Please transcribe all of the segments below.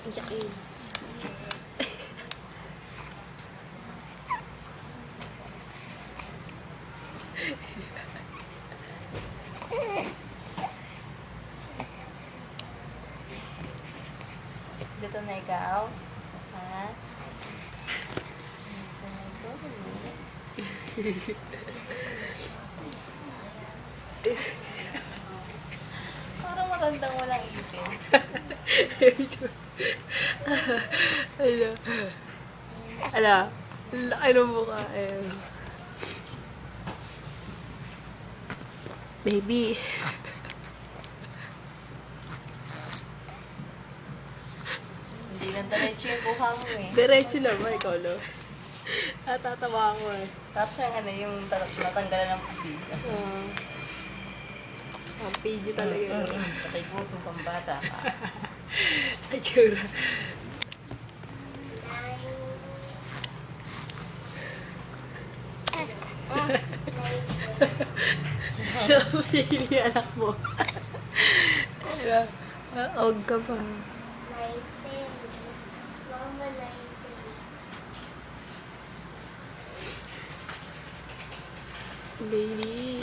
Iyakin. Dito na ikaw. Ha? Dito na ikaw. Parang magandang walang ipin. Ala. Ala. Laki ng mukha eh. Baby. Hindi lang diretso yung kuha mo eh. Diretso naman, ikaw no. Natatawa ako eh. Tapos yung ano, yung natanggalan ng pustiza. Ang PG talaga yun. Patay po itong pambata ka. Ay, tsura. So, baby, anak mo. Huwag ka pa. Baby.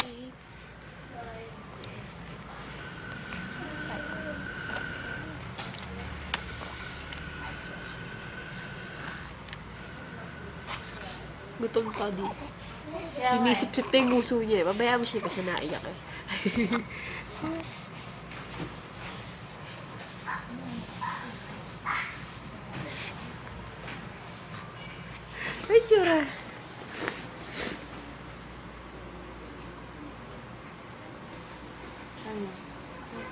Gutom ka di. Sinisip-sip na yung muso niya eh. Mamaya mo siya pa siya naiyak eh. Ay, tsura. Ano?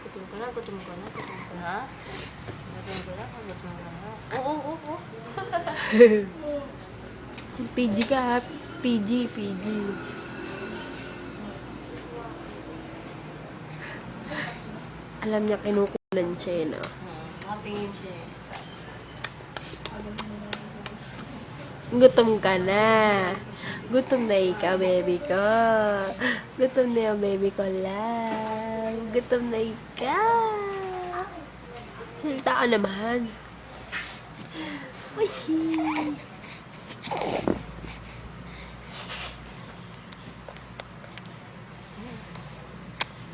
Gutom ka na, gutom ka na, gutom ka na. Gutom ka na, gutom ka na. Oo. PG ka ha. PG. Alam niya kinukulan siya eh, no? Mapingin siya eh. Gutom ka na. Gutom na ikaw, baby ko. Gutom na yung baby ko lang. Gutom na ikaw. Salita ka naman. Uy.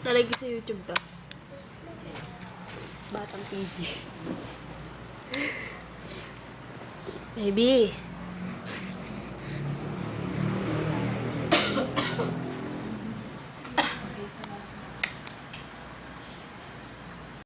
Nalagay sa YouTube to. Batang PG. Baby.